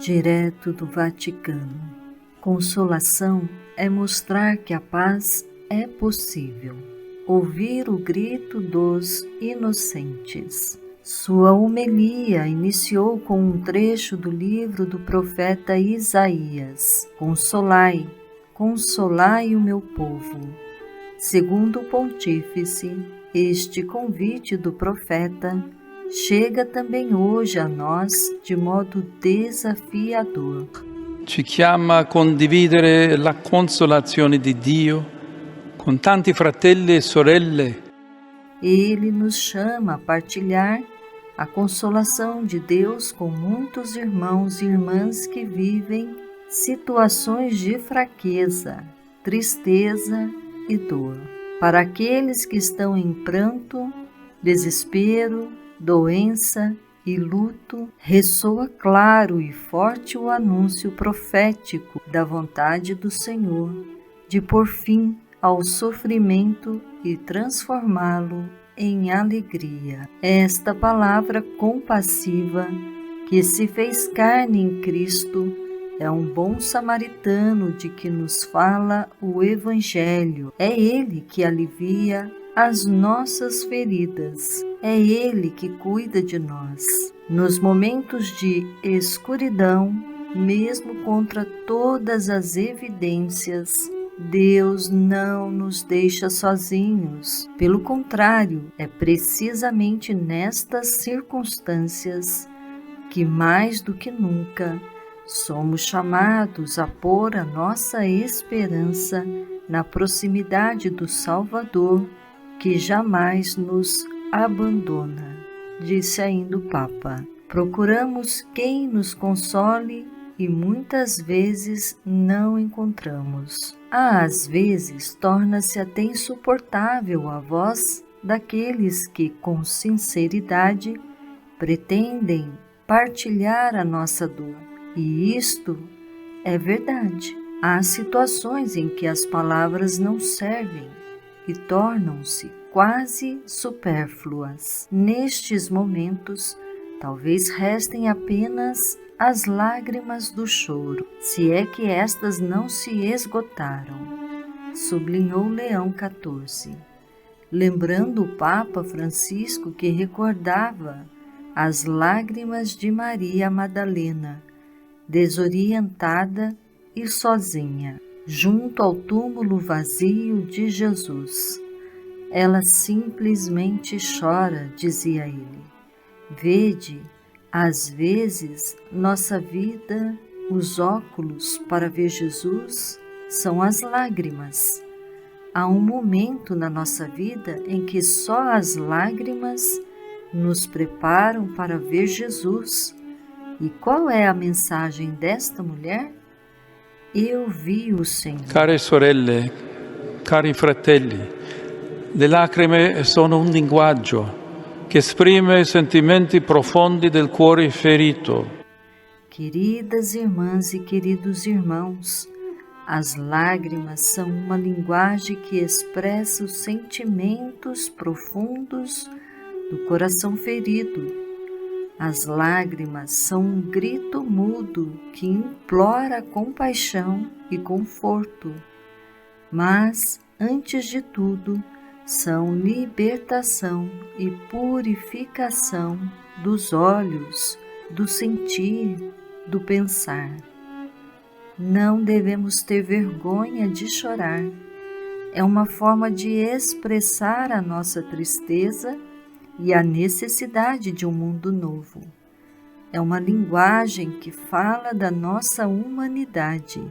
Direto do Vaticano. Consolação é mostrar que a paz é possível. Ouvir o grito dos inocentes. Sua homilia iniciou com um trecho do livro do profeta Isaías: Consolai, consolai o meu povo. Segundo o pontífice, este convite do profeta chega também hoje a nós de modo desafiador. Ci chiama a condividere la consolazione di Dio con tanti fratelli e sorelle. Ele nos chama a partilhar a consolação de Deus com muitos irmãos e irmãs que vivem situações de fraqueza, tristeza e dor. Para aqueles que estão em pranto, desespero, doença e luto, ressoa claro e forte o anúncio profético da vontade do Senhor de pôr fim ao sofrimento e transformá-lo em alegria. Esta palavra compassiva que se fez carne em Cristo é um bom samaritano de que nos fala o Evangelho. É Ele que alivia as nossas feridas. É Ele que cuida de nós. Nos momentos de escuridão, mesmo contra todas as evidências, Deus não nos deixa sozinhos. Pelo contrário, é precisamente nestas circunstâncias que, mais do que nunca, somos chamados a pôr a nossa esperança na proximidade do Salvador, que jamais nos abandona, disse ainda o Papa. Procuramos quem nos console e muitas vezes não encontramos. Às vezes torna-se até insuportável a voz daqueles que, com sinceridade, pretendem partilhar a nossa dor. E isto é verdade. Há situações em que as palavras não servem e tornam-se quase supérfluas. Nestes momentos, talvez restem apenas as lágrimas do choro, se é que estas não se esgotaram, sublinhou Leão XIV, lembrando o Papa Francisco que recordava as lágrimas de Maria Madalena, desorientada e sozinha, junto ao túmulo vazio de Jesus. Ela simplesmente chora, dizia ele. Vede, às vezes, nossa vida, os óculos para ver Jesus, são as lágrimas. Há um momento na nossa vida em que só as lágrimas nos preparam para ver Jesus. E qual é a mensagem desta mulher? Eu vi o Senhor. Care sorelle, cari fratelli, le lacrime sono un linguaggio che esprime sentimenti profondi del cuore ferito. Queridas irmãs e queridos irmãos, as lágrimas são uma linguagem que expressa os sentimentos profundos do coração ferido. As lágrimas são um grito mudo que implora compaixão e conforto. Mas, antes de tudo, são libertação e purificação dos olhos, do sentir, do pensar. Não devemos ter vergonha de chorar. É uma forma de expressar a nossa tristeza e a necessidade de um mundo novo. É uma linguagem que fala da nossa humanidade,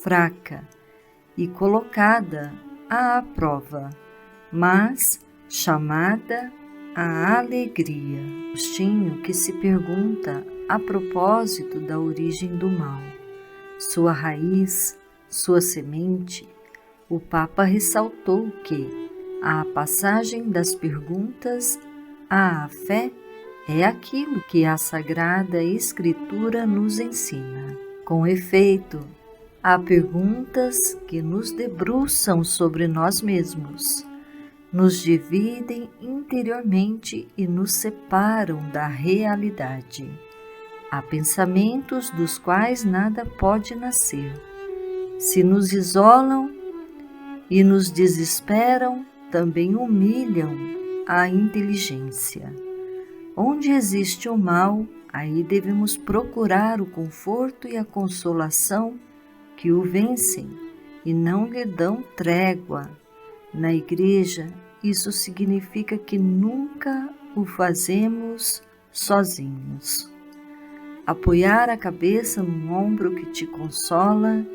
fraca e colocada à prova, mas chamada à alegria. Agostinho que se pergunta a propósito da origem do mal, sua raiz, sua semente, o Papa ressaltou que a passagem das perguntas à fé é aquilo que a Sagrada Escritura nos ensina. Com efeito, há perguntas que nos debruçam sobre nós mesmos, nos dividem interiormente e nos separam da realidade. Há pensamentos dos quais nada pode nascer. Se nos isolam e nos desesperam, também humilham a inteligência. Onde existe o mal, aí devemos procurar o conforto e a consolação que o vencem e não lhe dão trégua. Na Igreja, isso significa que nunca o fazemos sozinhos. Apoiar a cabeça num ombro que te consola,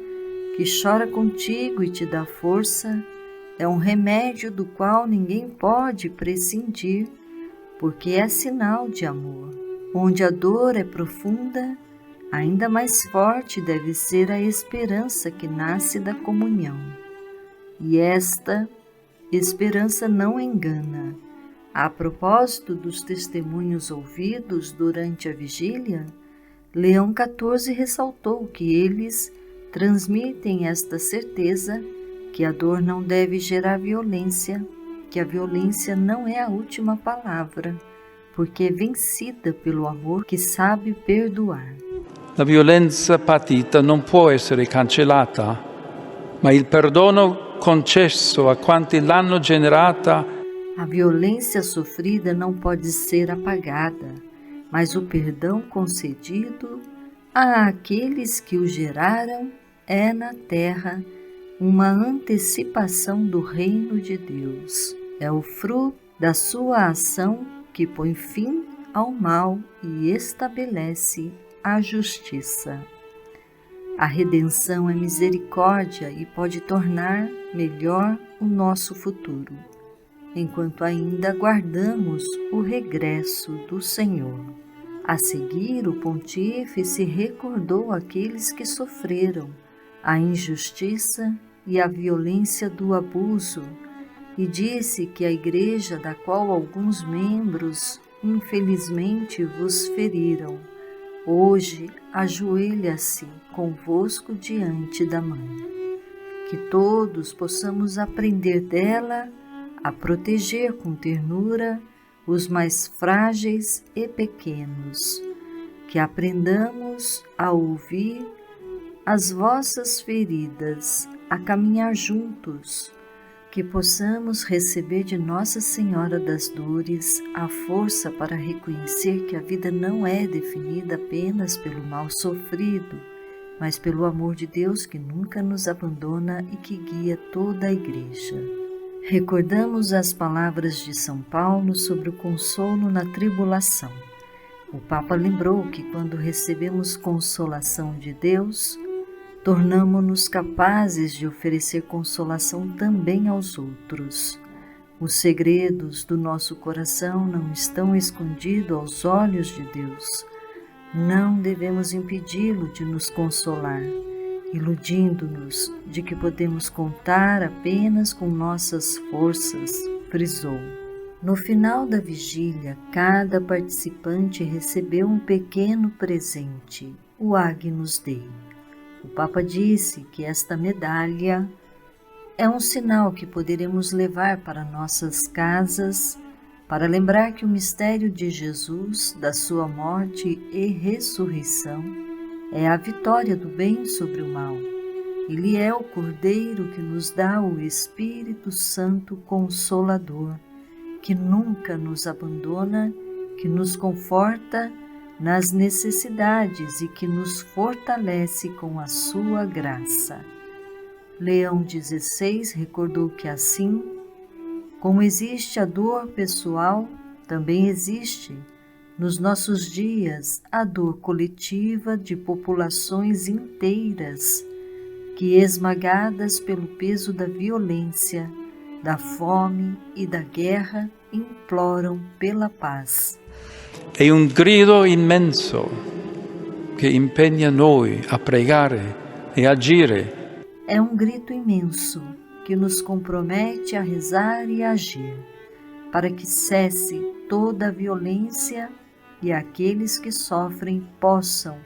que chora contigo e te dá força, é um remédio do qual ninguém pode prescindir, porque é sinal de amor. Onde a dor é profunda, ainda mais forte deve ser a esperança que nasce da comunhão. E esta esperança não engana. A propósito dos testemunhos ouvidos durante a vigília, Leão XIV ressaltou que eles transmitem esta certeza que a dor não deve gerar violência, que a violência não é a última palavra, porque é vencida pelo amor que sabe perdoar. La violenza patita non può essere cancellata, ma il perdono concesso a quanti l'hanno generata. A violência sofrida não pode ser apagada, mas o perdão concedido àqueles que o geraram é na terra uma antecipação do reino de Deus. É o fruto da sua ação que põe fim ao mal e estabelece a justiça. A redenção é misericórdia e pode tornar melhor o nosso futuro, enquanto ainda aguardamos o regresso do Senhor. A seguir, o pontífice recordou aqueles que sofreram a injustiça e a violência do abuso e disse que a Igreja, da qual alguns membros infelizmente vos feriram, hoje ajoelha-se convosco diante da Mãe. Que todos possamos aprender dela a proteger com ternura os mais frágeis e pequenos, que aprendamos a ouvir as vossas feridas, a caminhar juntos, que possamos receber de Nossa Senhora das Dores a força para reconhecer que a vida não é definida apenas pelo mal sofrido, mas pelo amor de Deus que nunca nos abandona e que guia toda a Igreja. Recordamos as palavras de São Paulo sobre o consolo na tribulação. O Papa lembrou que quando recebemos consolação de Deus, tornamo-nos capazes de oferecer consolação também aos outros. Os segredos do nosso coração não estão escondidos aos olhos de Deus. Não devemos impedi-lo de nos consolar, iludindo-nos de que podemos contar apenas com nossas forças, frisou. No final da vigília, cada participante recebeu um pequeno presente, o Agnus Dei. O Papa disse que esta medalha é um sinal que poderemos levar para nossas casas para lembrar que o mistério de Jesus, da sua morte e ressurreição, é a vitória do bem sobre o mal. Ele é o Cordeiro que nos dá o Espírito Santo Consolador, que nunca nos abandona, que nos conforta nas necessidades e que nos fortalece com a sua graça. Leão XVI recordou que assim, como existe a dor pessoal, também existe, nos nossos dias, a dor coletiva de populações inteiras que, esmagadas pelo peso da violência, da fome e da guerra, imploram pela paz. È un grido immenso che impegna noi a pregare e agire. É um grito imenso que nos compromete a rezar e agir, para que cesse toda a violência e aqueles que sofrem possam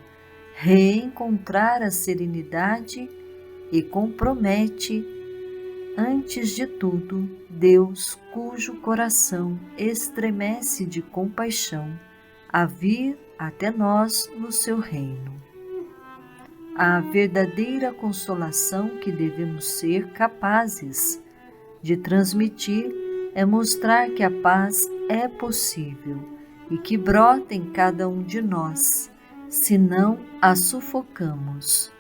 reencontrar a serenidade e compromete, antes de tudo, Deus, cujo coração estremece de compaixão, a vir até nós no seu reino. A verdadeira consolação que devemos ser capazes de transmitir é mostrar que a paz é possível e que brota em cada um de nós, se não a sufocamos.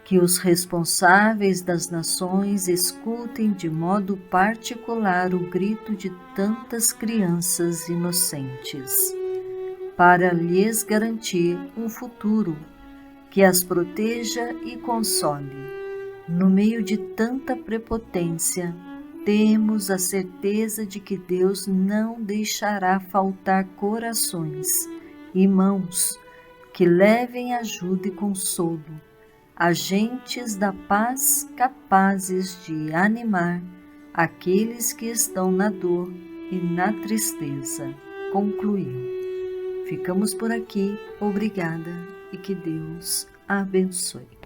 Que os responsáveis das nações escutem de modo particular o grito de tantas crianças inocentes, para lhes garantir um futuro que as proteja e console. No meio de tanta prepotência, temos a certeza de que Deus não deixará faltar corações e mãos que levem ajuda e consolo, agentes da paz capazes de animar aqueles que estão na dor e na tristeza. Concluiu. Ficamos por aqui. Obrigada e que Deus abençoe.